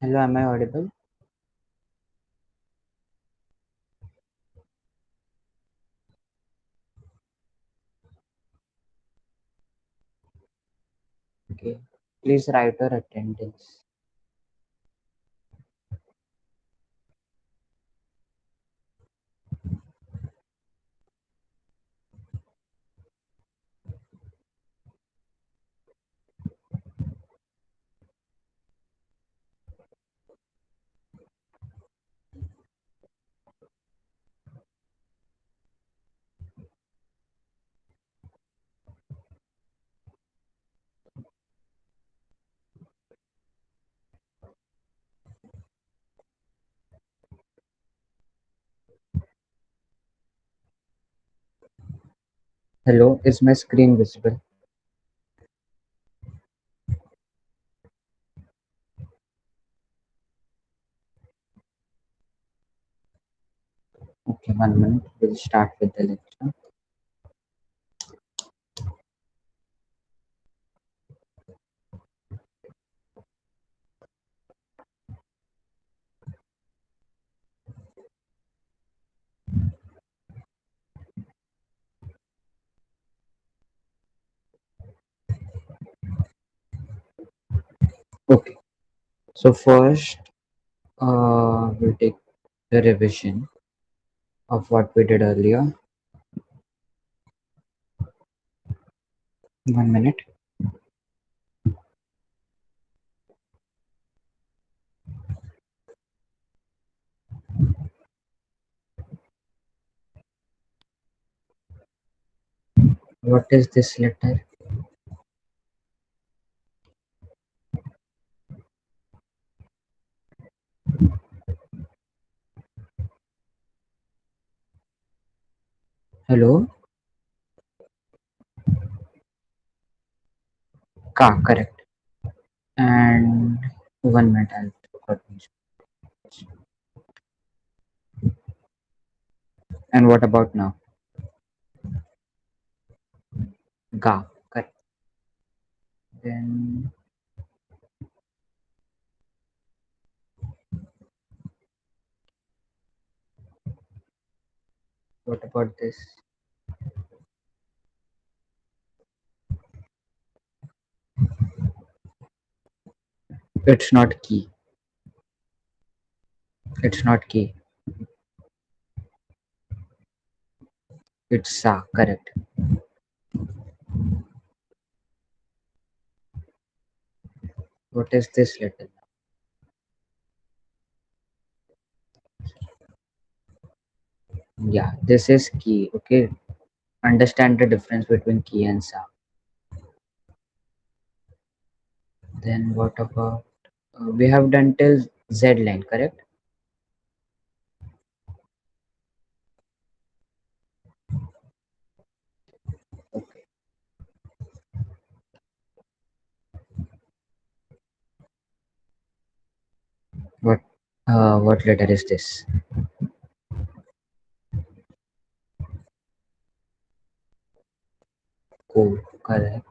Hello, am I audible? Okay. Please write your attendance. Hello, is my screen visible? Okay, 1 minute. We'll start with the lecture. Okay. So first, we'll take the revision of what we did earlier. 1 minute. What is this letter? Hello? Ka, correct. And 1 minute, I'll forgot these. And what about now? Ga, correct. Then what about this? It's not key. It's not key. It's sa, correct. What is this letter? Yeah, this is key. Okay, understand the difference between key and sa. Then what about we have done till Z line, correct? Okay. What letter is this? Ko, correct.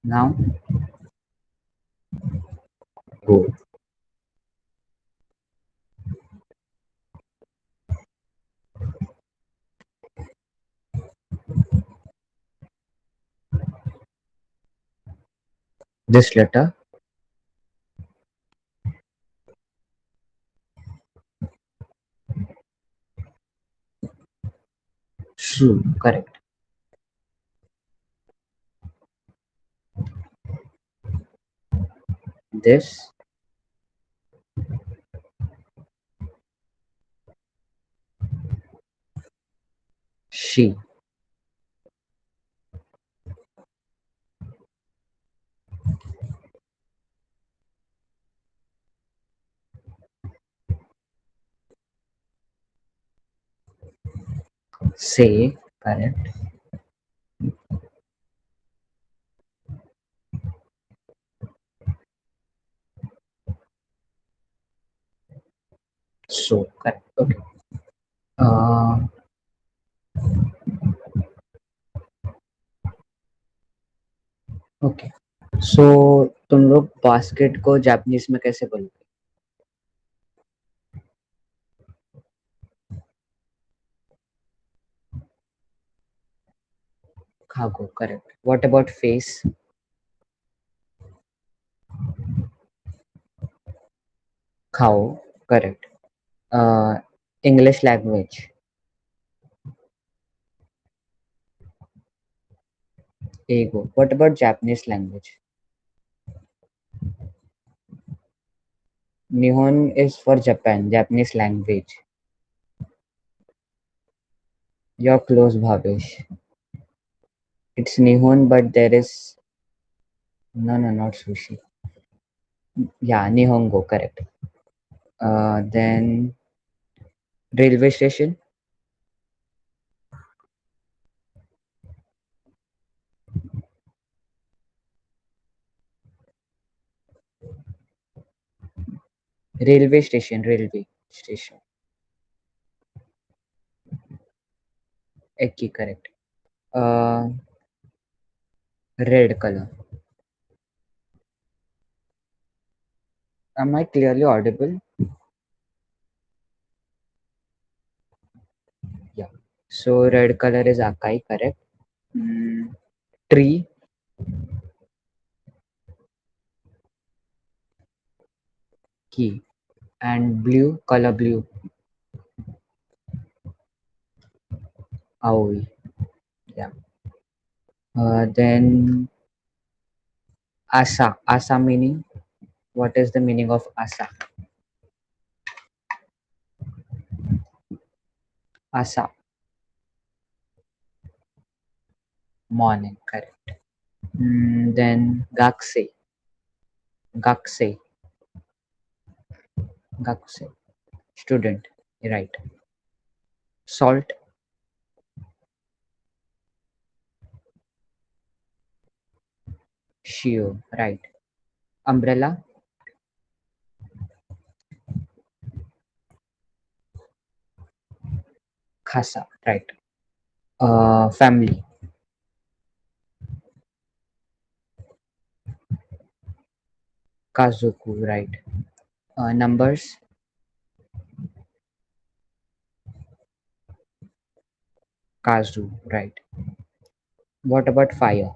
Now go. This letter Shu, correct. This she. Say, correct. So, correct. Okay. Uh, okay. सो तुम लोग basket को Japanese में कैसे बोलोगे? खागो, correct. What about face? खाओ, correct. English language. एगो. What about Japanese language? Nihon is for Japan, Japanese language. You're close, Bhavesh. It's Nihon, but there is no, no, not sushi. Yeah, Nihongo, correct. Then railway station. Railway station, railway station. Eki, correct. Uh, red color. Am I clearly audible? Yeah. So red color is Akai, correct. Mm, tree, key, and blue color blue. Aoi. Yeah. Then Asa. Asa meaning. What is the meaning of Asa? Asa, morning, correct. Then Gakse, Gakse, Gakse, student, right. Salt, Shio, right. Umbrella, Khasa, right. Family, Kazuku, right. Numbers, Kazu, right. What about fire?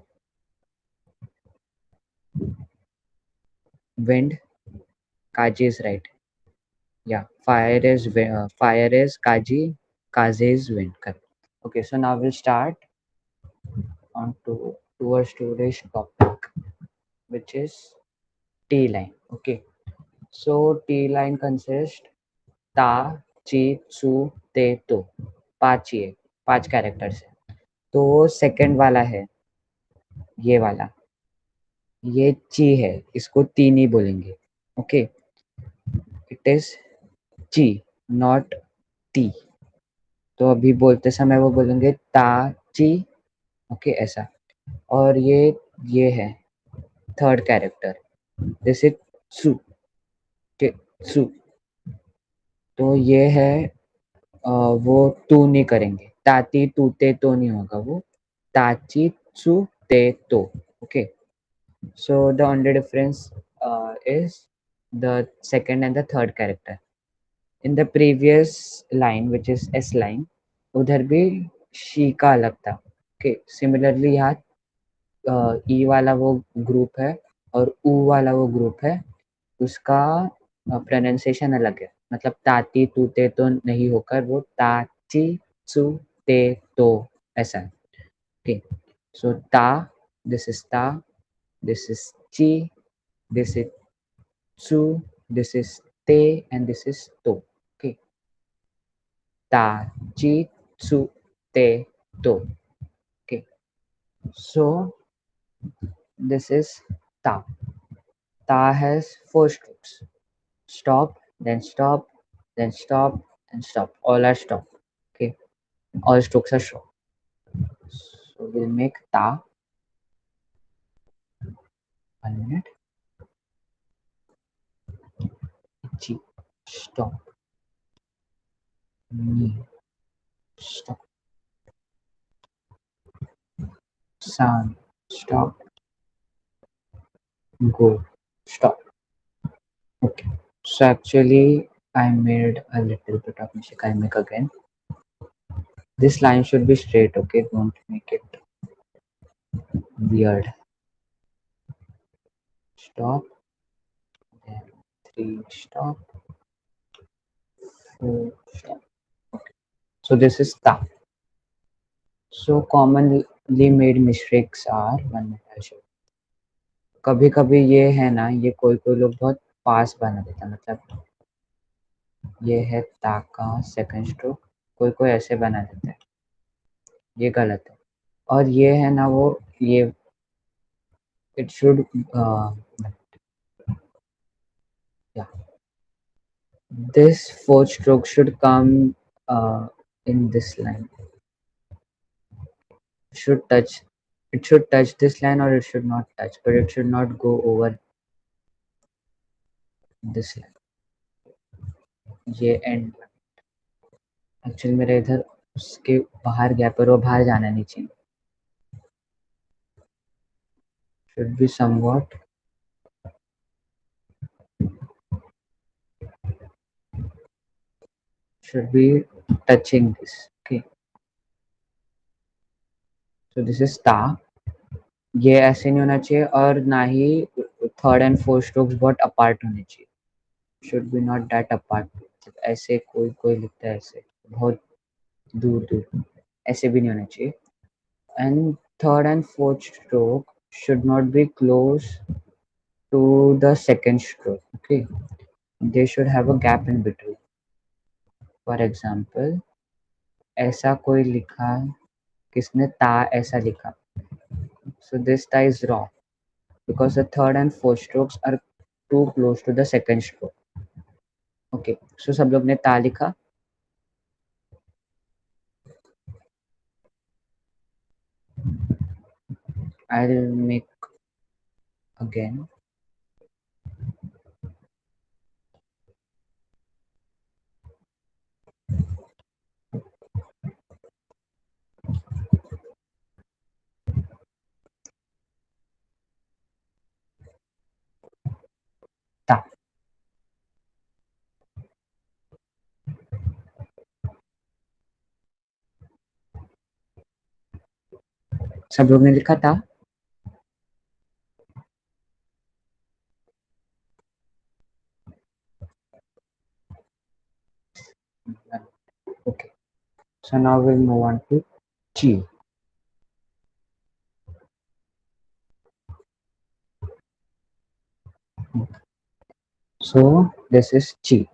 Wind, Kaji is right. Yeah, fire is Kaji, Kaze is wind, correct. Okay, so now we'll start on towards today's topic, which is T line. Okay, so T line consists ता, ची, चू, ते, तो. पांच ही है, पांच characters है. तो सेकंड वाला है ये वाला, ये ची है, इसको ती नहीं बोलेंगे. ओके, इट इज ची, नॉट ती. तो अभी बोलते समय वो बोलेंगे ता ची. ओके, ऐसा. और ये है थर्ड कैरेक्टर, दिस इज सु. के सु. तो ये है वो तू नहीं करेंगे, ताती तूते तो नहीं होगा वो, ताची त्सु ते तो. Okay, so the only difference is the second and the third character. In the previous line, which is S line, उधर भी शी का अलग था. Okay, similarly यहाँ ई वाला वो ग्रुप है और ऊ वाला वो ग्रुप है, उसका प्रोनाउंसिएशन अलग है. मतलब ताती तूते तो नहीं होकर वो ताची चू ते तो, ऐसा है. ओके, सो ता, दिस इज ता, दिस इज ची, दिस इज चू, दिस इज ते, एंड दिस इज तो. ओके, ता ची चू ते तो. Okay, so this is ta. Ta has four strokes. Stop, then stop, then stop, and stop. All are stop. Okay, all strokes are short. So we'll make ta. 1 minute. Ichi, stop. Ni, stop. San, stop. go, stop. Okay. So actually, I made a little bit of mistake. I'll make again. This line should be straight. Okay, don't make it weird. Stop. Then three. Stop. Four. Stop. So this is ta. So commonly made mistakes are one minute I'll show. कभी कभी ये है ना, ये कोई कोई लोग बहुत पास बना देता है, मतलब ये है ता का सेकंड स्ट्रोक, कोई कोई ऐसे बना देता है, ये गलत है. और ये है ना वो, ये it should yeah, this fourth stroke should come in this line, should touch, it should touch this line or it should not touch, but it should not go over this line. ये and actually मेरे इधर उसके बाहर गया, पर वो बाहर जाना नहीं चाहिए. should be somewhat should be touching this. Okay, so this is ta. ये ऐसे नहीं होना चाहिए और ना ही थर्ड एंड फोर्थ स्ट्रोक्स बहुत अपार्ट होने चाहिए. should be not that apart. ऐसे कोई कोई लिखता है ऐसे बहुत दूर दूर, ऐसे भी नहीं होना चाहिए. And third and fourth stroke should not be close to the second stroke. Okay, they should have a gap in between. For example, ऐसा कोई लिखा, किसने ता ऐसा लिखा, so this ta is wrong because the third and fourth strokes are too close to the second stroke. Okay, so सब लोग ने ता लिखा. I'll make again. ता. सब लोग ने लिखा था. Okay, so now we'll move on to chi. So this is chi.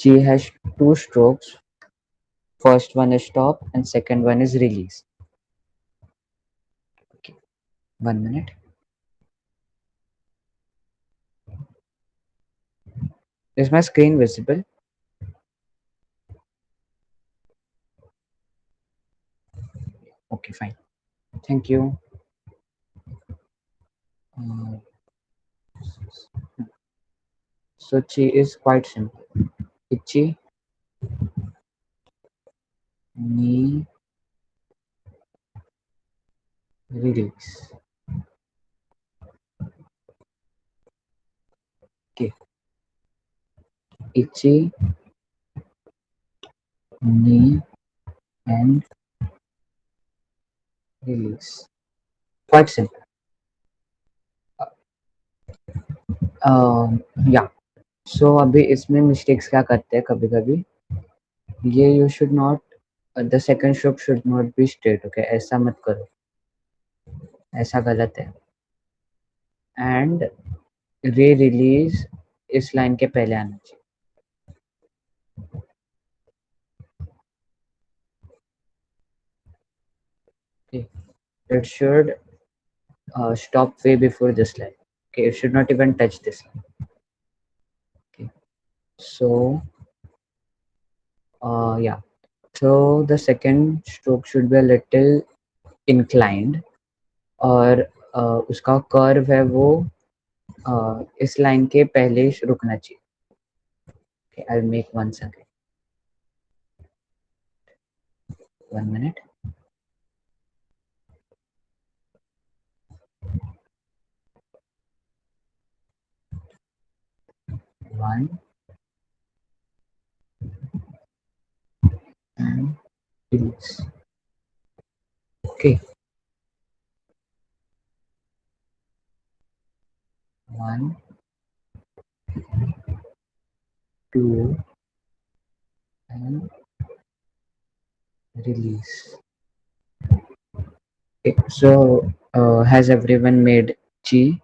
Chi has two strokes. First one is stop and second one is release. Okay, 1 minute. Is my screen visible? Okay, fine. Thank you. Uh, so chi is quite simple. Ichi, ni, release. Okay. Ichi, ni, and release. Quite simple. Yeah. So अभी इसमें mistakes क्या करते हैं कभी कभी, ये you should not, the second stroke should not be straight. Okay, ऐसा मत करो, ऐसा गलत है. And रे रिलीज इस लाइन के पहले आना चाहिए. Okay. It should stop way before this line. Okay, it should not even touch this line. Okay, so yeah, so the second stroke should be a little inclined और उसका curve है वो इस लाइन के पहले ही रुकना चाहिए. Okay, I'll make once again. 1 minute. one and release. Okay, one, two, and release. Okay, so has everyone made chi?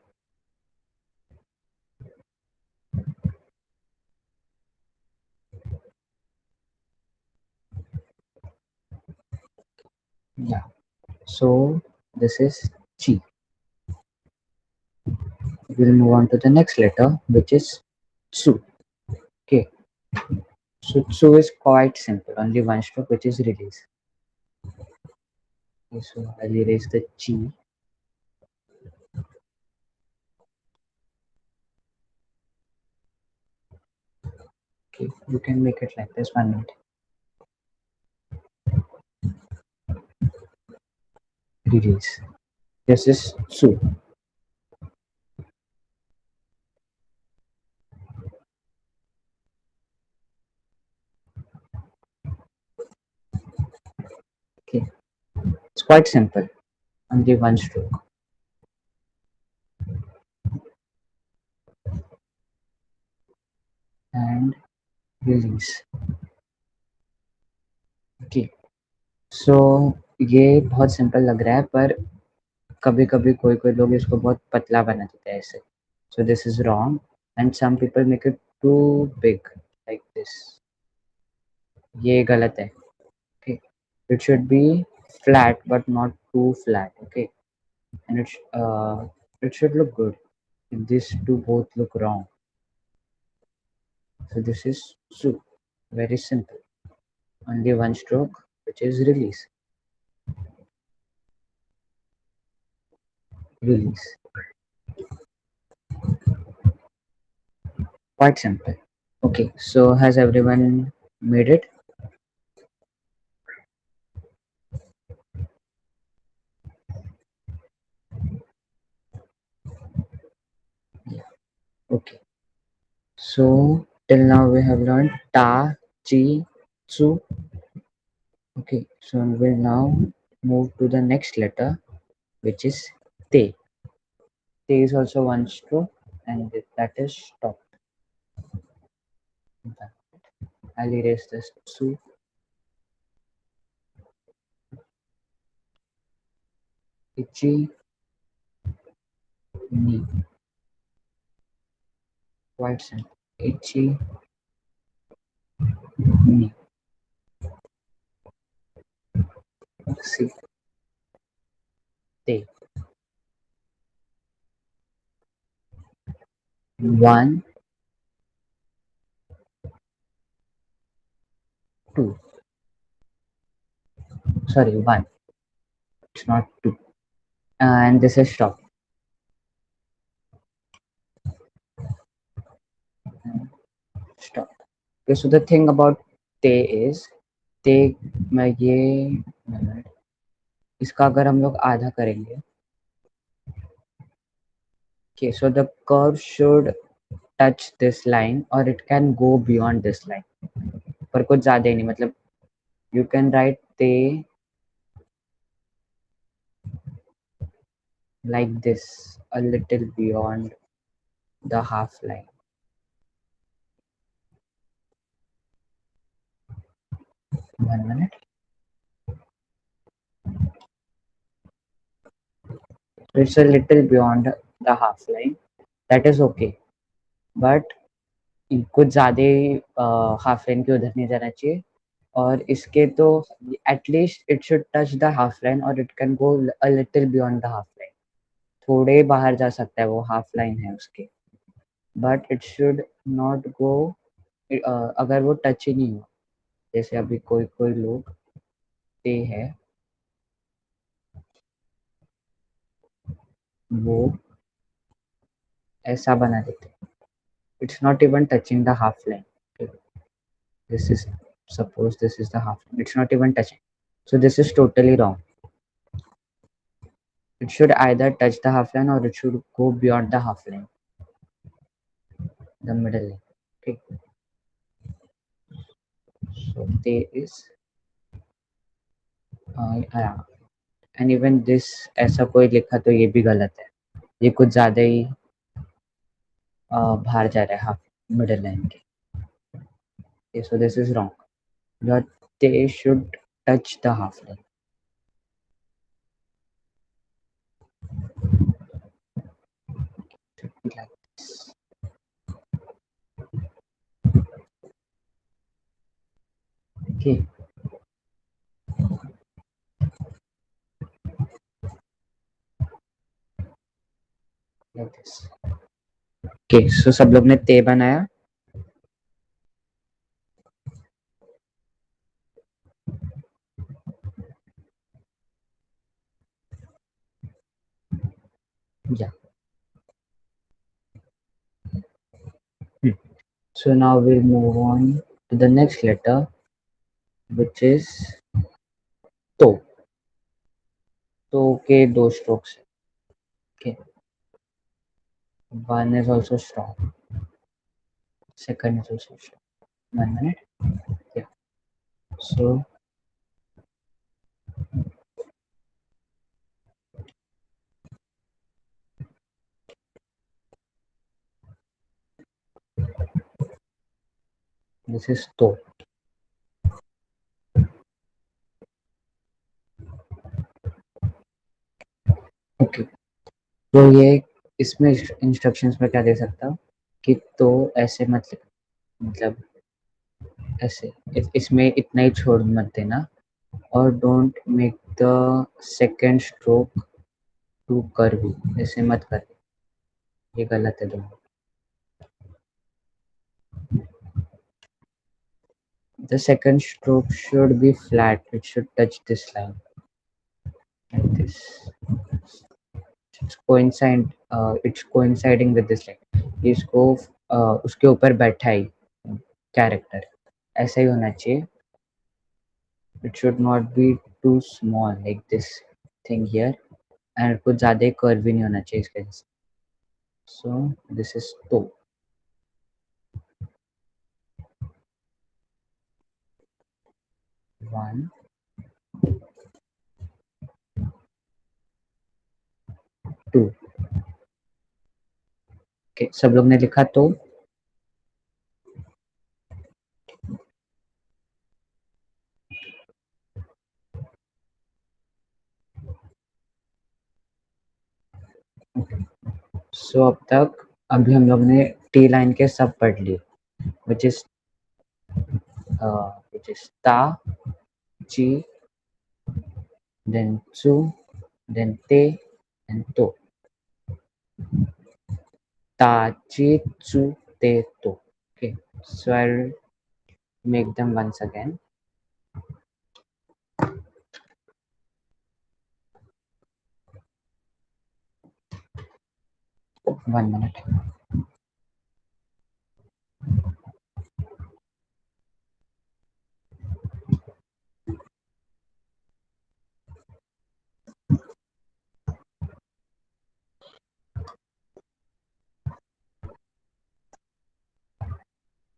Yeah. So this is chi. We'll move on to the next letter, which is tsu. Okay. So tsu is quite simple. Only one stroke, which is release. Okay, so I'll erase the chi. Okay, you can make it like this. 1 minute. Release. This is tsu. Okay. It's quite simple. Only one stroke. And release. Okay. सो ये बहुत simple लग रहा है पर कभी कभी कोई कोई लोग इसको बहुत पतला बना देते हैं ऐसे. So this is wrong and some people make it too big like this. ये गलत है. Okay, it should be flat but not too flat. Okay, and it should look good. These two both look wrong. So this is su. Very simple. Only one stroke, which is release. Release. Quite simple. Okay, so has everyone made it? Yeah. Okay. So till now we have learned ta, chi, tsu. Okay. So we'll now move to the next letter, which is te. Te is also one stroke, and that is stop. I'll erase this tsu, ichi, ni. Quite simple. Ichi, ni. Si, te. One, two. Sorry, one. It's not two. And this is stop. Stop. Okay, so the thing about te is ते मैं ये इसका अगर हम लोग आधा करेंगे. Okay, so the curve should touch this line or it can go beyond this line. पर कुछ ज़्यादा ही नहीं, मतलब you can write ते like this, a little beyond the half line. One minute. So it's a little beyond the half line. That is okay. But कुछ ज़्यादा ही half line के उधर नहीं जाना चाहिए. और इसके तो at least it should touch the half line और it can go a little beyond the half line. थोड़े बाहर जा सकता है, वो हाफ लाइन है उसके. But it should not go. अगर वो टच ही नहीं हुआ, जैसे अभी कोई कोई लोग पे है वो ऐसा बना देते हैं. It's not even touching the half line. This is, suppose this is the half line, it's not even touching. So this is totally wrong. It should either touch the half line or it should go beyond the half line, the middle line. Okay. So they is yeah. And even this ऐसा कोई लिखा तो ये भी गलत है, ये कुछ ज़्यादा ही बाहर जा रहा है हाफ मिडल लाइन के. Okay, so this is wrong. But they should touch the half line. Should be like this. Okay. Like this. Okay, so सब लोग ने ते बनाया. Yeah. So now we'll move on to the next letter, which is to. To के दो strokes. Okay. One is also strong. Second is also strong. 1 minute. Yeah. So this is to. Okay. तो ये इसमें instructions में क्या दे सकता हूँ कि तो ऐसे मत लिख, मतलब ऐसे इसमें इतना ही छोड़ मत देना, और don't make the second stroke to curvy, ऐसे मत कर, ये गलत है दोनों. The second stroke should be flat, it should touch this line like this. It's coinciding with this line. इसको उसके ऊपर बैठा ही कैरेक्टर ऐसा ही होना चाहिए. It should not be too small like this thing here, and कुछ ज़्यादा कर्व भी नहीं होना चाहिए इसके जैसे. So this is to. One, two. Okay, सब लोग ने लिखा तो. So अब तक अभी हम लोग ने टी लाइन के सब पढ़ लिए, which is ta, chi, then tsu, then te, and to. Ta, chi, tsu, te, to. Okay, so I'll make them once again. One minute.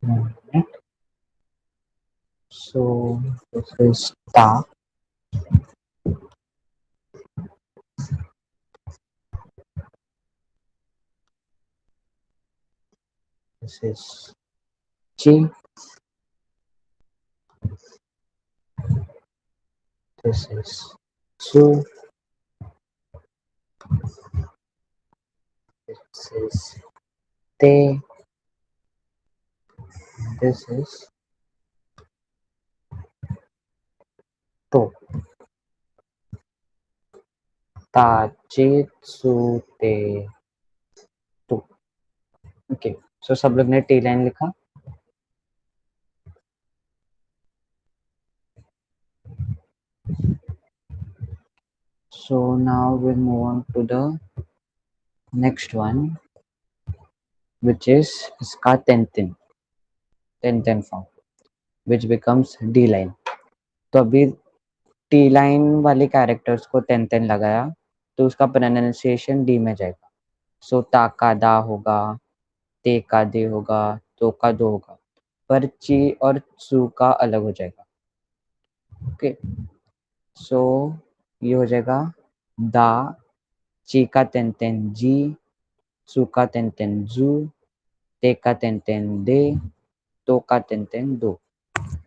One minute. So this is ta. This is chi. This is tsu. This is te. This is to. Ta, chi, tsu, te, to. Okay, so सब लोग ने T line लिखा. So now we'll move on to the next one, which is इसका tenth form, which becomes D line. तो अभी T line वाले characters को तेन लगाया तो उसका प्रोनाउंसिएशन डी में जाएगा. सो ता का दा होगा, ते का दे होगा, तो का दो होगा, पर ची और सू का अलग हो जाएगा। ओके, सो ये हो जाएगा दा, ची का तेन तेन जी, सू का तेन तेन जू, ते का तेन तेन दे, तो का तेन तेन दो।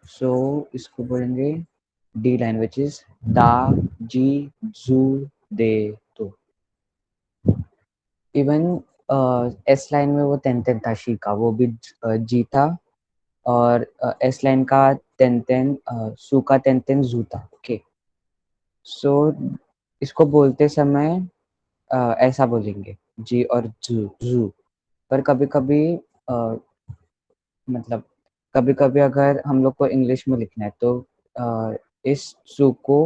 सो इसको बोलेंगे D line which is the, जी, जू, दे, तो। इवन एस लाइन में वो तेन तेन था शी का, वो भी जी था, और एस लाइन का तेन तेन सू का तेन तेन जू था। ओके, सो इसको बोलते समय ऐसा बोलेंगे जी और जू जू। पर कभी कभी मतलब कभी कभी अगर हम लोग को इंग्लिश में लिखना है तो इस सू को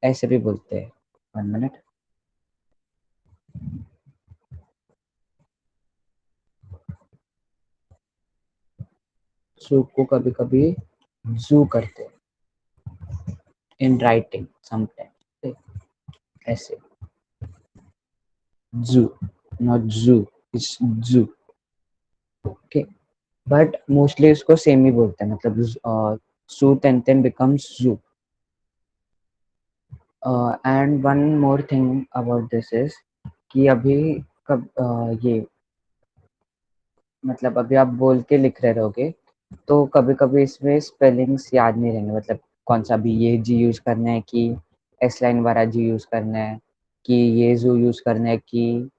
ऐसे भी बोलते हैं। 1 मिनट। सू को कभी कभी जू करते हैं इन राइटिंग समटाइम, ऐसे जू, नॉट जू, इट्स जू। ओके, बट मोस्टली इसको सेम ही बोलते हैं, मतलब सू तेन तेन बिकम्स जू। And one more thing about this is कि अभी कब ये मतलब अभी आप बोल के लिख रहे रहोगे तो कभी कभी इसमें स्पेलिंग्स याद नहीं रहेंगे, मतलब कौन सा भी ये जी यूज करना है कि एस लाइन वाला जी यूज करना है, कि ये जू यूज करना है कि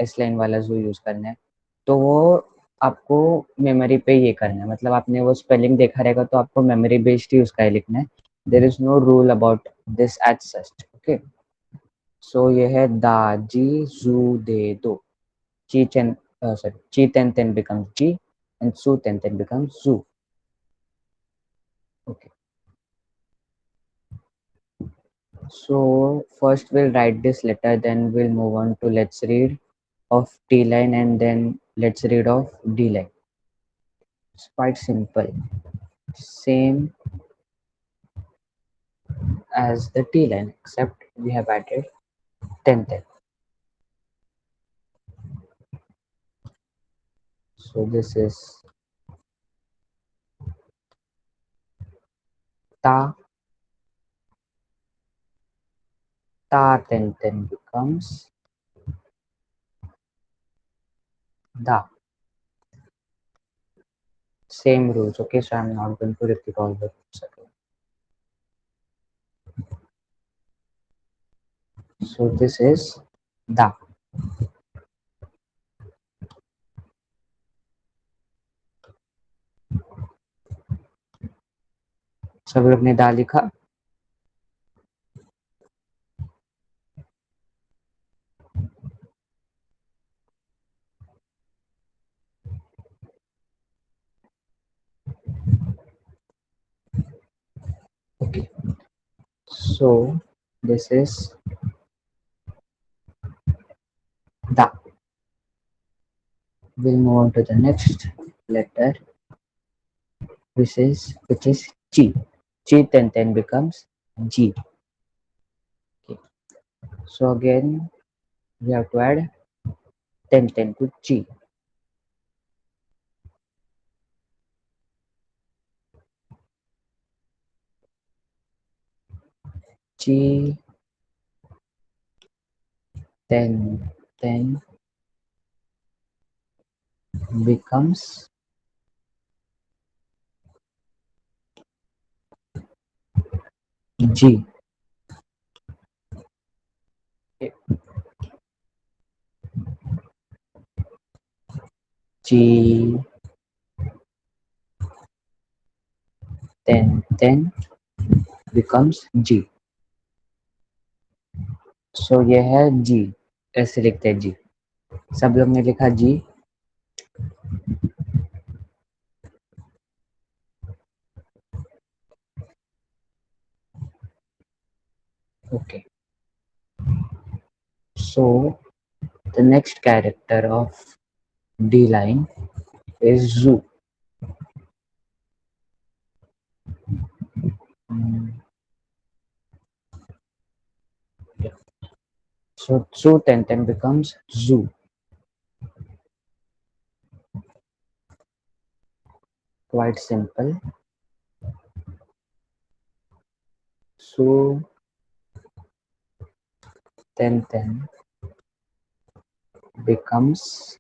एस लाइन वाला जू यूज करना है। तो वो आपको मेमोरी पे ये करना है, मतलब आपने वो स्पेलिंग देखा रहेगा तो आपको मेमोरी बेस्ड ही उसका ही लिखना है। There is no rule about this as such. Okay, so ये है दा, जी, जू, दे, दो। ची chen sorry, chi ten ten becomes g and su ten ten becomes zu. Okay, so first we'll write this letter, then we'll move on to let's read of T line, and then let's read of D line. It's quite simple, same as the T line, except we have added ten ten. So this is ta, ta ten ten becomes da. Same rules. Okay, so I'm not going to repeat all the rules again. So this is da. सब लोग ने दा लिखा। Okay, so this is da. We'll move on to the next letter, which is chi. Chi then becomes G. Okay. So again we have to add ten to chi. Chi then becomes G. Okay. Chi then becomes G. So ये है G, ऐसे लिखते हैं G। सब लोग ने लिखा G। Okay, so the next character of D line is Zoo. Mm, yeah. So Zoo then becomes Zoo. quite simple. Su, ten becomes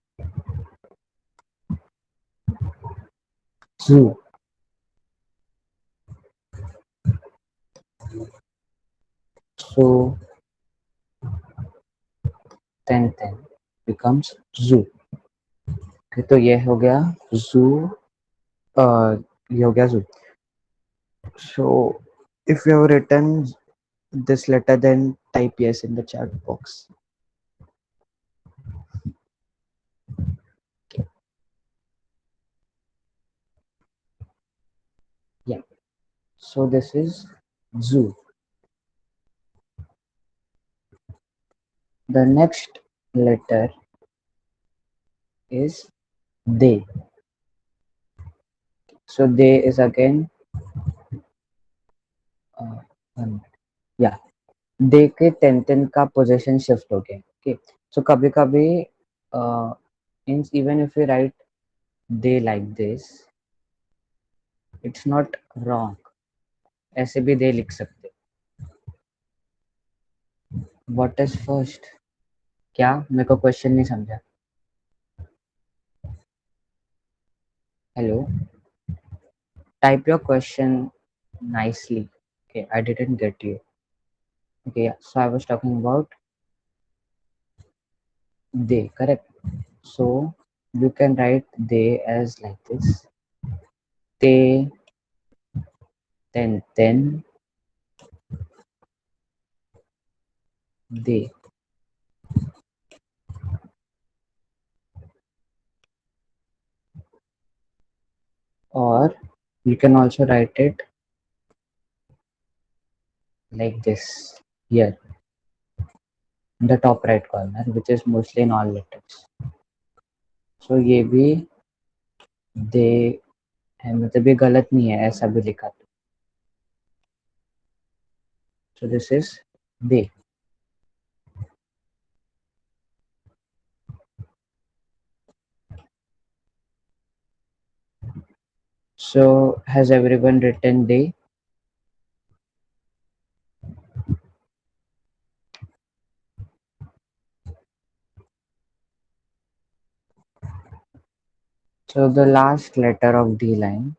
zoo. So ten becomes zoo. Okay, तो ये हो गया zoo. ये हो गया zoo. So if you have written this letter, then type yes in the chat box. Okay. Yeah. So this is zoo. The next letter is they. So they is again uh, yeah. दे के ten का position shift हो गया. Okay, सो कभी कभी means even if you right they like this, it's not wrong. ऐसे भी दे लिख सकते. What is first? क्या? मेरे को क्वेश्चन नहीं समझा. Hello, type your question nicely. Okay, I didn't get you. Okay, yeah. So I was talking about they, correct? So you can write they as like this. They, then, they. Or you can also write it like this here in the top right corner, which is mostly in all letters. So ये भी they है, मतलब ये गलत नहीं है, ऐसा भी लिखा. So this is they. So has everyone written they? So the last letter of D line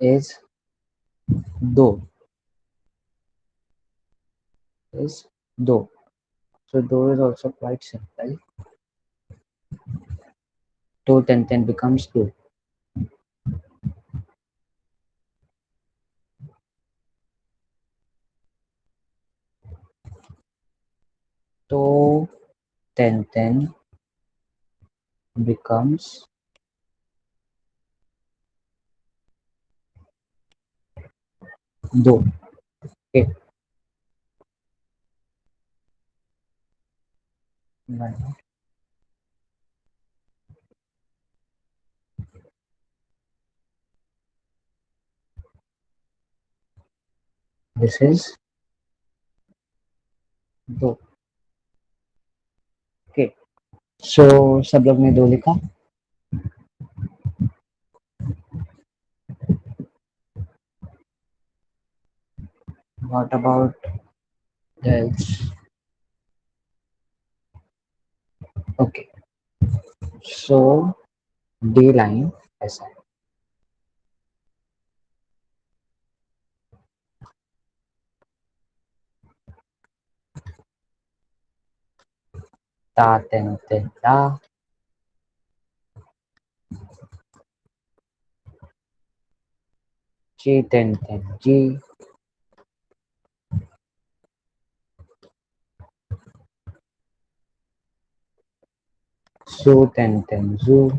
is do. Is do. So do is also quite simple. Do ten becomes do. Do ten becomes do. Okay. Right. This is do. Okay. So सब लोग ने दो लिखा. What about else? Okay. So D line ऐसा है. ता ten ता. G ten G. Su ten zoo.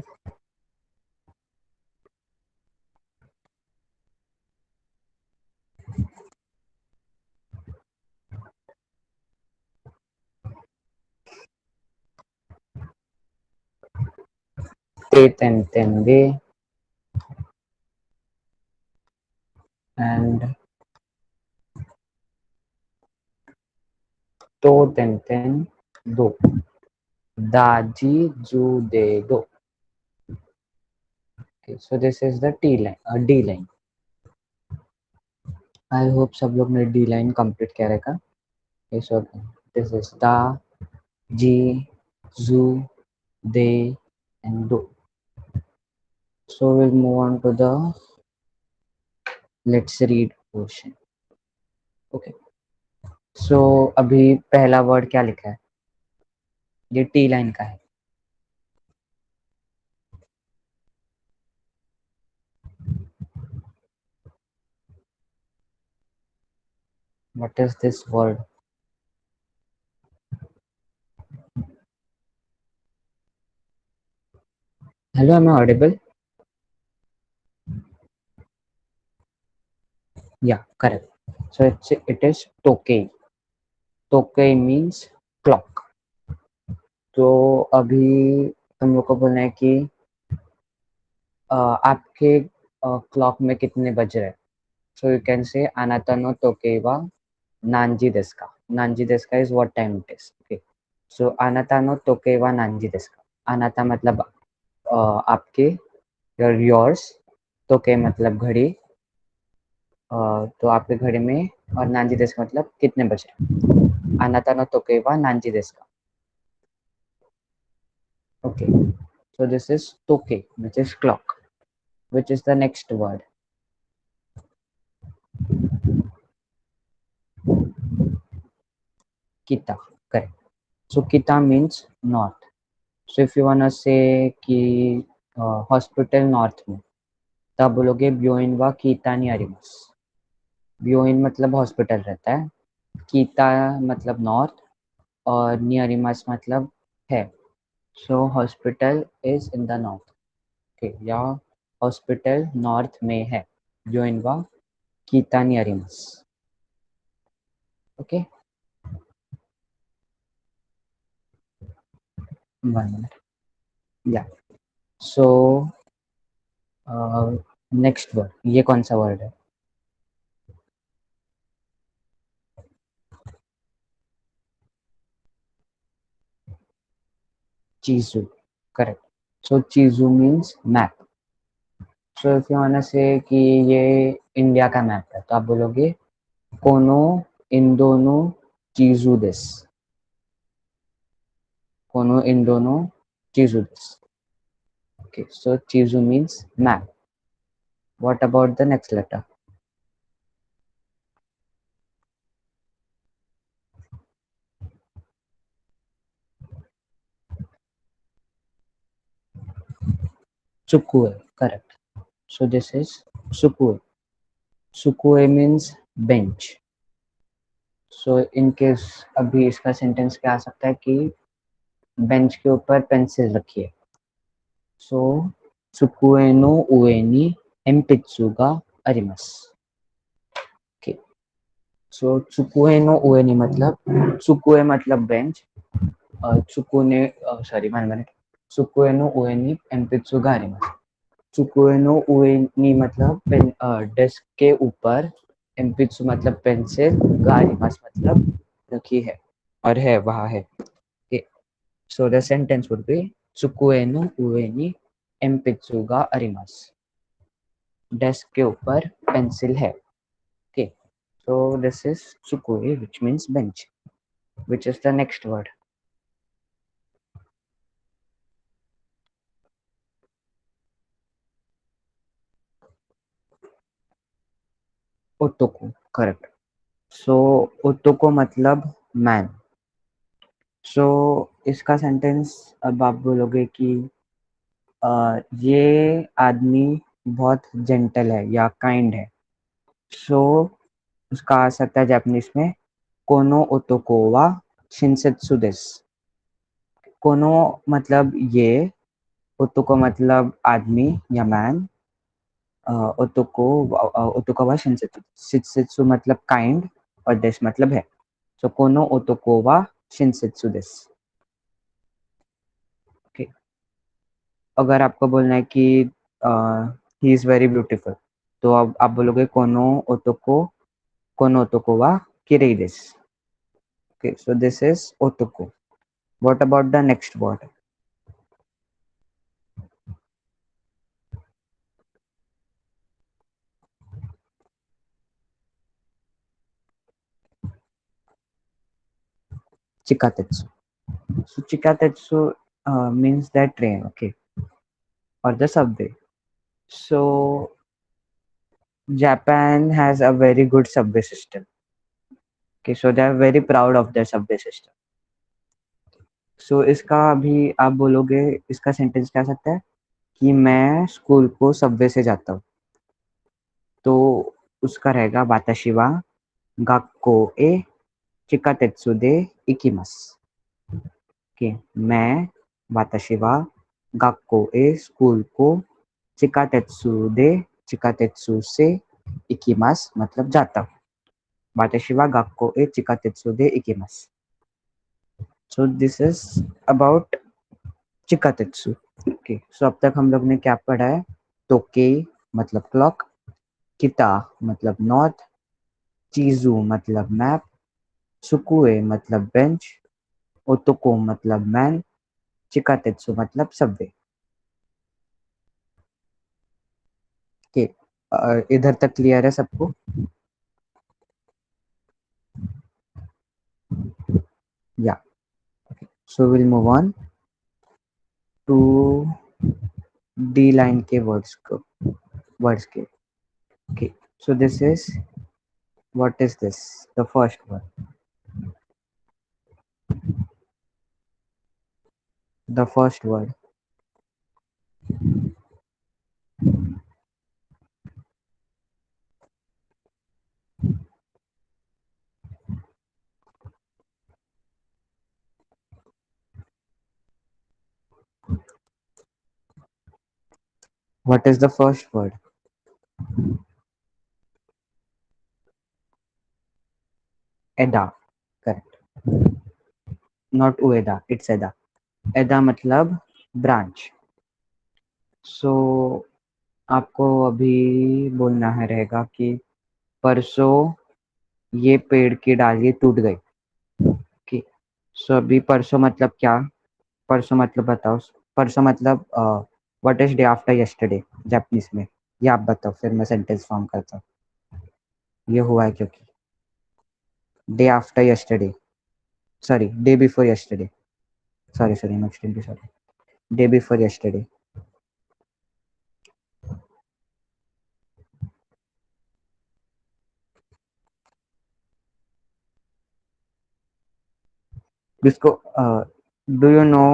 Te ten they. And to ten do. Da ji ju de do. Okay, so this is the T line, D line. I hope सब लोग ने D line complete किया रहेगा. Okay, so this is da, ji, zu, they, and do. So we'll move on to the let's read portion. Okay. So अभी पहला word क्या लिखा है? ये T line का है. What is this word? Hello, am I audible? Yeah, correct. So it is tokei. Tokei means clock. तो अभी तुम लोग को बोलना है कि आपके क्लॉक में कितने बज रहे हैं. सो यू कैन से आनाता नो तोके वा नांजी देस का. नांजी देस का is what time it is. Okay, so आनाता नो तोके वा नांजी देस का. आनाता मतलब आपके, योर्स. तोके मतलब घड़ी. तो आपके घड़ी में, और नांजी देस का मतलब कितने बजे. आनाता नो तोके वा नांजी देस का. Okay, so this is toke, which is clock. Which is the next word? Kita. Correct. So kita means north. So if you wanna say कि हॉस्पिटल नॉर्थ में, तब बोलोगे ब्योइन वा कीता नहीं अरिमस. ब्योइन मतलब हॉस्पिटल रहता है, कीता मतलब नॉर्थ, और नियरिमस मतलब है. So hospital is in the north. Okay, yeah hospital north में है. ब्योइन वा कीता नहीं अरिमस. Okay, 1 minute. या सो नेक्स्ट वर्ड, ये कौन सा वर्ड है? चीजू. करेक्ट. सो चीजू means map. So if you want say कि ये इंडिया का मैप है, तो आप बोलोगे कोनो इंडोनो चीजू दिस. कोनो इंडोनो चीजू दिस. ओके, सो चीजू means map. What about the next letter? चुकुए. करेक्ट. सो दिस इज सुकुए. सुकुए means bench. So in case अभी इसका सेंटेंस क्या आ सकता है कि बेंच के ऊपर पेंसिल रखी है. So tsukue no ue ni enpitsu ga arimasu. Okay, so tsukue no ue ni मतलब, tsukue मतलब bench, tsukune, sorry, 1 minute. tsukue no ue ni enpitsu ga arimasu. tsukue no ue ni मतलब desk के ऊपर, enpitsu मतलब pencil, ga arimasu मतलब रखी है, और है वहाँ है. Okay, so the sentence would be tsukue no ue ni enpitsu ga arimasu. Desk के ऊपर पेंसिल है. Okay, so this is tsukue, which means bench. Which is the next word? ओतोको. करेक्ट. सो ओतोको मतलब मैन. सो इसका sentence अब आप बोलोगे कि ये आदमी बहुत जेंटल है या काइंड है. सो उसका आ सकता है जापानीज में कोनो ओतोको वा शिनसेत्सु देस. कोनो मतलब ये, ओतोको मतलब आदमी या मैन, ओतोको, ओतोको वा शिनसेत्सु. शिनसेत्सु मतलब काइंड, और देश मतलब है. सो कोनो ओतोको वा शिनसेत्सु देस. ओके, अगर आपको बोलना है कि ही इज वेरी ब्यूटीफुल, तो अब आप बोलोगे कोनो ओतोको वा किरेई देस. ओके, सो दिस इज ओतोको. What about the next word? Chikatetsu. So Chikatetsu means that train, okay, or the subway. So Japan has a very good subway system. Okay, so they are very proud of their subway system. So इसका अभी आप बोलोगे, इसका sentence क्या सकता है कि मैं स्कूल को सबवे से जाता हूँ, तो उसका रहेगा वाताशी वा गाक्को ए चिकातेत्सु दे इकिमास। कि मैं वाताशी वा गाक्को ए स्कूल को चिकातेत्सु दे चिकातेत्सु से इकिमास मतलब जाता हूँ। वाताशी वा गाक्को ए चिकातेत्सु दे इकिमास। सो दिस इज अबाउट चिकातेत्सु। ओके, सो अब तक हम लोग ने क्या पढ़ा है? तोके मतलब क्लॉक, किता मतलब नॉर्थ, चीजू मतलब मैप, सुकुए मतलब बेंच, ओतोको मतलब मैन, चिकातेत्सु मतलब सबवे। ओके, इधर तक क्लियर है सबको? या so will move on to the line के वर्ड्स के। Okay, so this is, what is this? The first word, the first word what is the first word? एदा, करेक्ट। नॉट उएदा, it's एदा। एदा मतलब ब्रांच। सो आपको अभी बोलना है रहेगा कि परसों ये पेड़ की डाली टूट गई। ओके, सो अभी परसों मतलब क्या? परसों मतलब बताओ। परसों मतलब what is day after yesterday Japanese में? ये आप बताओ, फिर मैं सेंटेंस फॉर्म करता हूँ। ये हुआ है क्योंकि day after yesterday, sorry day before yesterday, sorry I'm extremely sorry, day before yesterday. जिसको do you know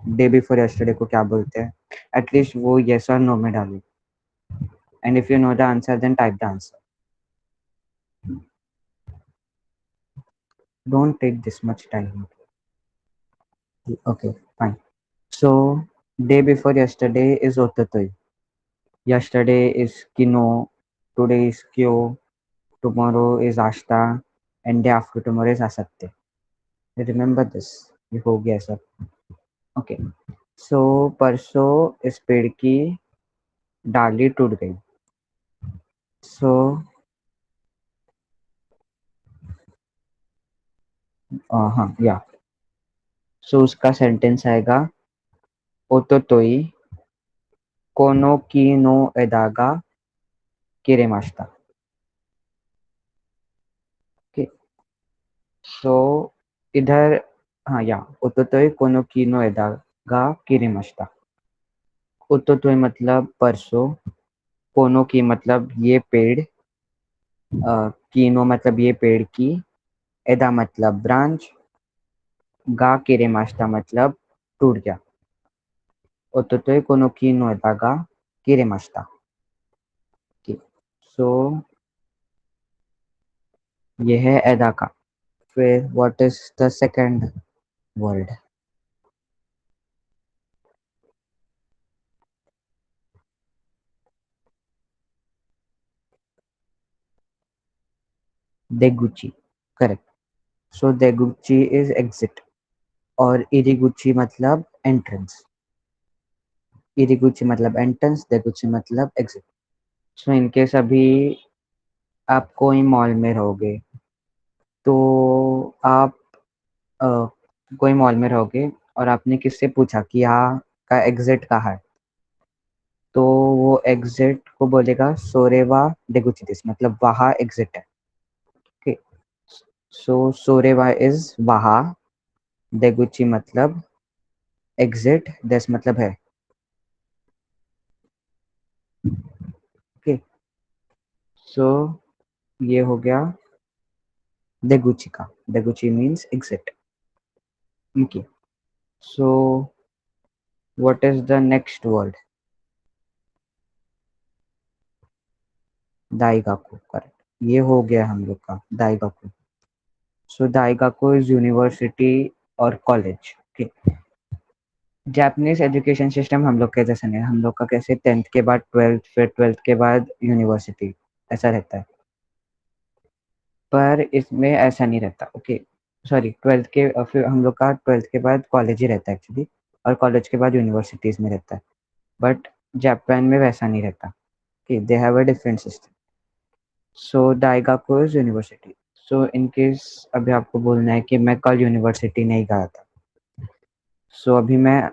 day before yesterday को क्या बोलते हैं? एटलीस्ट वो यस और नो में डालो, and if you know the answer then type the answer. Don't take this much time. Okay, fine. So, day before yesterday is otatoi. Yesterday is kino, today is kyo, tomorrow is ashta, and day after tomorrow is asatte. Remember this. ये हो गया सब। Okay, सो परसों इस पेड़ की डाली टूट गई। सो हाँ, या सो उसका सेंटेंस आएगा ओतोतोई कोनो की नो एदागा किरेमाशिता। ओके, सो इधर, हाँ, या ओतोतोई कोनो की नो एदागा किरेमाशिता। ओतोतोई मतलब परसों, कोनो की मतलब ये पेड़, कीनो मतलब ये पेड़ की, एदा मतलब ब्रांच, गा किरेमाशिता मतलब टूट गया। ओतोतोई कोनो की नो एदागा किरेमाशिता। सो ये है एदा का। फिर what is the second word? देगुची, करेक्ट। सो देगुची इज एग्जिट, और इरिगुची मतलब एंट्रेंस। इरिगुची मतलब एंट्रेंस, देगुची मतलब एग्जिट। सो इनके सभी, आप कोई मॉल में रहोगे, तो आप अ, कोई मॉल में रहोगे और आपने किससे पूछा कि यहाँ का एग्जिट कहाँ है, तो वो एग्जिट को बोलेगा सोरेवा डेगुचिदिस, मतलब वहाँ एग्जिट है। ओके, सो सोरेवा इज वहाँ, देगुची मतलब एग्जिट, देस मतलब है। ओके, सो ये हो गया देगुची का। देगुची means exit. Okay, so what is the next word? दाइगाकू, करेक्ट। ये हो गया हम लोग का दाइगाकू। सो दाइगाकू इज यूनिवर्सिटी और college. Okay, Japanese education system हम लोग के जैसा नहीं है। हम लोग का कैसे 10th के बाद 12th, फिर 12th के बाद यूनिवर्सिटी, ऐसा रहता है। पर इसमें ऐसा नहीं रहता। ओके, सॉरी, 12th के फिर हम लोग का 12th के बाद कॉलेज ही रहता है एक्चुअली, और कॉलेज के बाद यूनिवर्सिटीज में रहता है। बट जापान में वैसा नहीं रहता। Okay, they have a different system. So दाइगाकू is university. So in case अभी आपको बोलना है कि मैं कल यूनिवर्सिटी नहीं गया था, सो अभी मैं,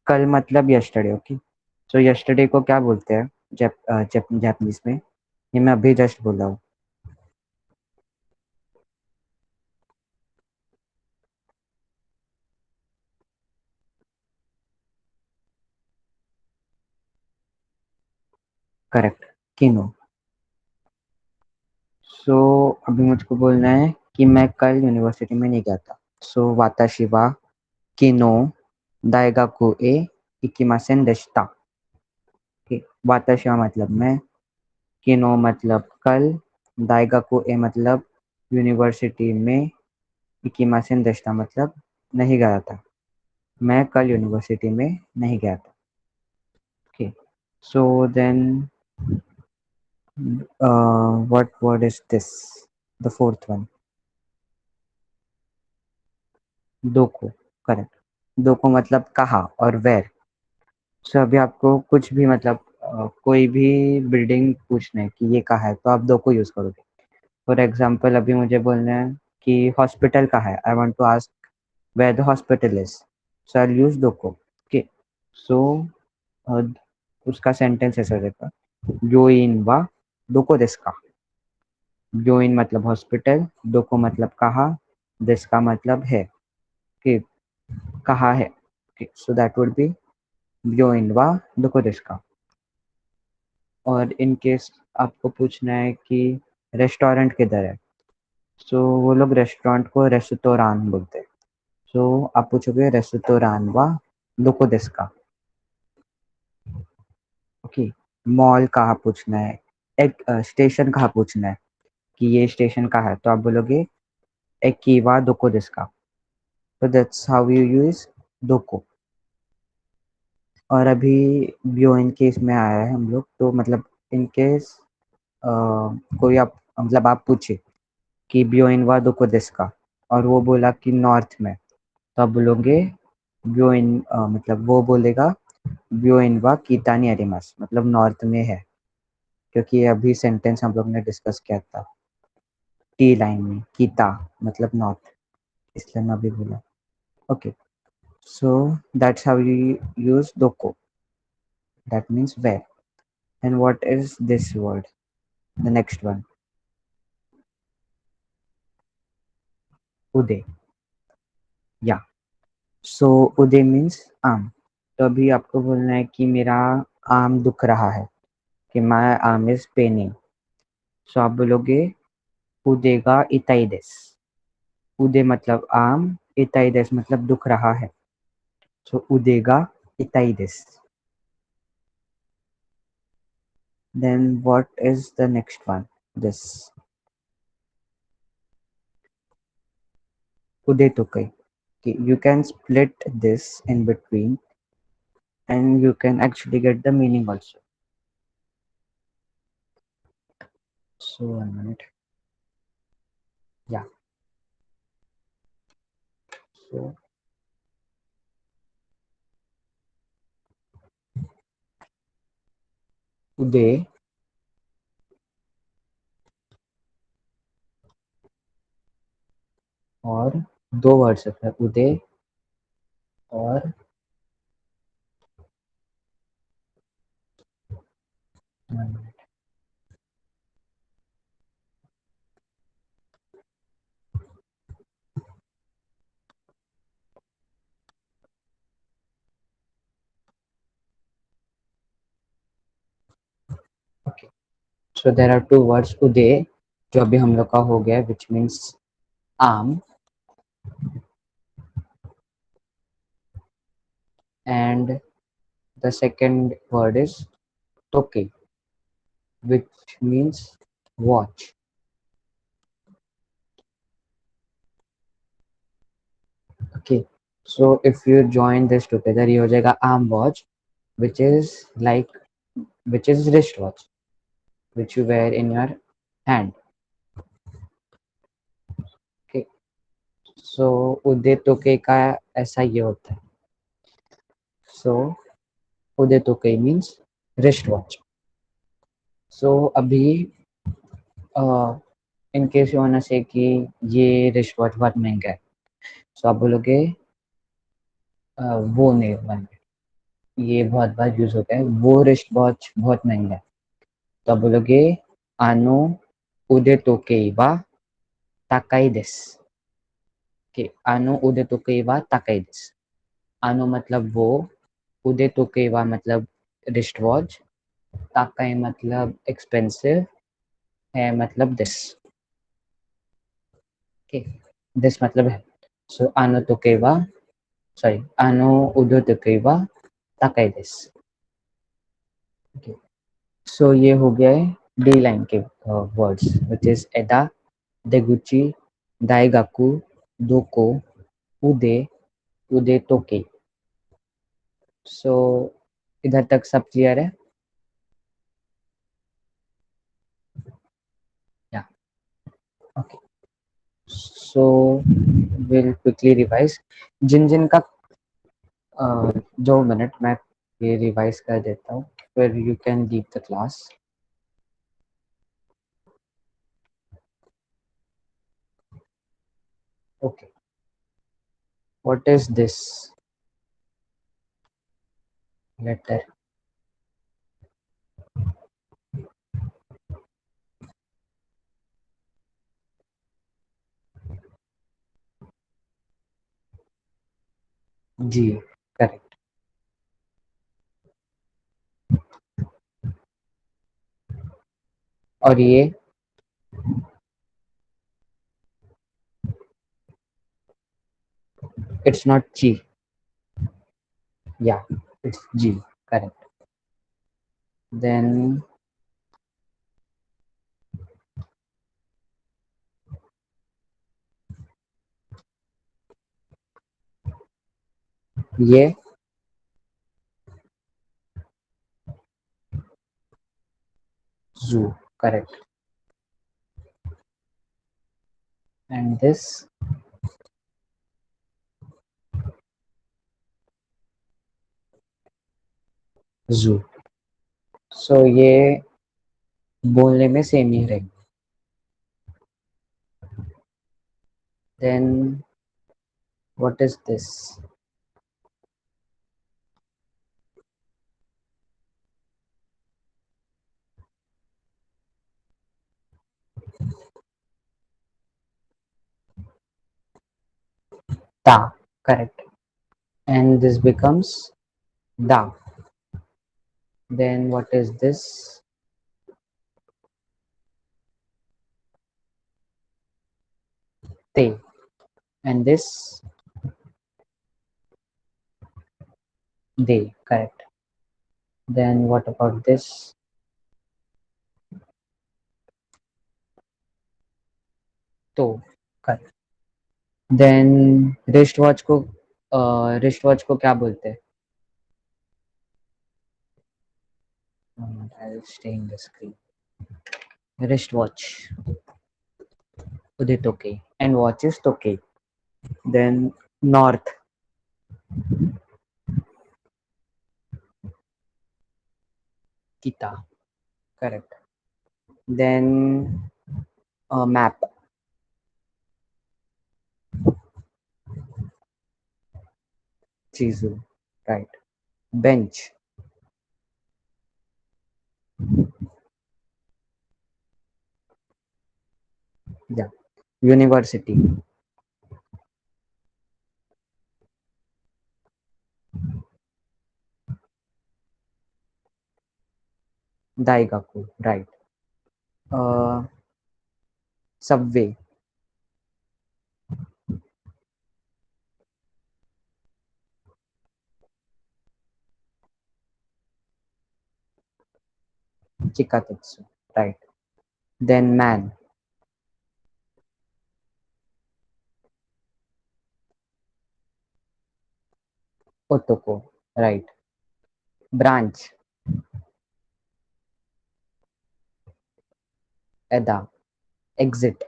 कल मतलब यस्टरडे। ओके, सो यस्टरडे को क्या बोलते हैं जापानीज में? ये मैं अभी जस्ट बोला हूँ। करेक्ट, किनो। सो अभी मुझको बोलना है कि मैं कल यूनिवर्सिटी में नहीं गया था। सो वाताशी वा किनो दाइगाकू ए इकिमासेन देशिता। ठीक, वाताशी वा मतलब मैं, किनो मतलब कल, दाइगाकू ए मतलब यूनिवर्सिटी में, इकिमासेन देशिता मतलब नहीं गया था। मैं कल यूनिवर्सिटी में नहीं गया था। Okay, so then what word is this? The fourth one, दोको। करेक्ट, दोको मतलब कहाँ और वेर। सो अभी आपको कुछ भी मतलब कोई भी बिल्डिंग पूछना है कि ये कहाँ है, तो आप दोको यूज करोगे। फॉर एग्जाम्पल अभी मुझे बोलना है कि हॉस्पिटल कहाँ है, I want to ask where the hospital is, so I use दोको। ओके, सो उसका सेंटेंस ऐसा रहेगा, योइन वा दोको देsu का। योइन मतलब हॉस्पिटल, दोको मतलब कहाँ, देsu का मतलब है कि कहाँ है। सो दैट वुड बी योइन वा दोको देsu का। और इन केस आपको पूछना है कि रेस्टोरेंट किधर है, सो वो लोग रेस्टोरेंट को रेस्टोरान बोलते हैं। सो आप पूछोगे रेस्टोरान वा दोको देsu का। ओके, मॉल कहाँ पूछना है, एक स्टेशन कहाँ पूछना है कि ये स्टेशन कहाँ है, तो आप बोलोगे एकी वा दोको देsu का। तो दैट्स हाउ यू यूज दोको। और अभी ब्योइन केस में आया है हम लोग, तो मतलब इन केस कोई आप मतलब आप पूछे कि ब्योइन वा दोको देsu का, और वो बोला कि नॉर्थ में, तो आप बोलोगे ब्योइन मतलब वो बोलेगा ब्योइन वा कीता नि आरिमास, मतलब नॉर्थ में है। क्योंकि ये अभी सेंटेंस हम लोग ने डिस्कस किया था टी लाइन में, कीता मतलब नॉर्थ, इसलिए मैं अभी बोला। Okay, so that's how you use दोको, that means where. And what is this word, the next one? उदे, या। सो उदे मीन्स आम। तो अभी आपको बोलना है कि मेरा आम दुख रहा है, कि माई आर्म इज पेनिंग। सो आप बोलोगे उदेगा इताई देस। उदे मतलब आम, इताई देस मतलब दुख रहा है। सो उदेगा इताई देस। Then what is the next one? This उदे तो कई। You can split this in between and you can actually get the meaning also. So 1 minute. Yeah. So उदय और दो वर्ड्स है, उदय और 1 minute. So there are two words ude, जो अभी हम लोग का हो गया, which means arm, and the second word is toke, which means watch. Okay, so if you join this together, ये हो जाएगा arm watch, which is like which is wristwatch, which you wear in your hand. Okay, so उदे तोके का ऐसा ये होता है. So उदे तोके means wristwatch. So अभी in case you want say कि ये wristwatch बहुत महंगा है, so आप बोलोगे वो नहीं वन, ये बहुत बार यूज होता है, वो wristwatch बहुत महंगा है, तो आप बोलोगे आनो उदे तोके वा ताकाई देस. कि आनो उदे तोके वा ताकाई देस. आनो मतलब वो, उदे तोके वा मतलब रिस्ट वॉच, ताकाई मतलब एक्सपेंसिव, है मतलब दिस. ओके, दिस मतलब है. सो आनो तोके वा, सॉरी, आनो उदो तोके वा ताकाई देस. ओके, सो ये हो गया है डी लाइन के वर्ड्स, विच इज एदा, देगुची, दाइगाकू, दोको, उदे, उदे तोके. सो इधर तक सब क्लियर है. Yeah okay, so will quickly revise. जिन जिन का 2 मिनट मैं ये रिवाइज कर देता हूँ, फिर you can leave the class. Okay, what is this letter? जी, करेक्ट. और ये इट्स नॉट जी. या इट्स जी, करेक्ट. देन ये जू, करेक्ट. एंड दिस जू. सो ये बोलने में सेम ही रहेंगे. Then what is this? ता, करेक्ट. एंड दिस बिकम्स दा. Then what is this? ते. एंड दिस दे, correct. Then what about this? तो, correct. Then wrist watch को क्या बोलते हैं? I'll stay in the screen. Wrist watch, उदय तोके, and watch is तोके. Then north, kita, correct. Then map, chizu, right. Bench, yeah. University, daigaku, right. Uh, Subway. Chikatetsu. Right. Then man. Otoko. Right. Branch. Eda. Exit.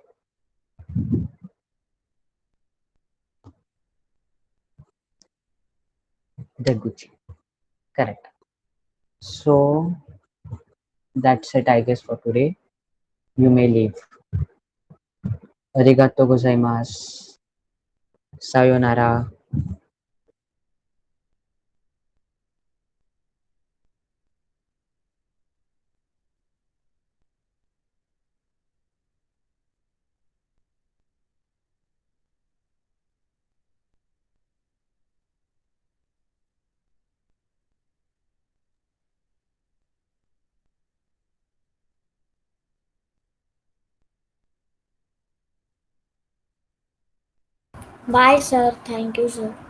Deguchi. Correct. So that's it, I guess, for today. You may leave. Arigato gozaimasu. Sayonara. Bye, sir. Thank you, sir.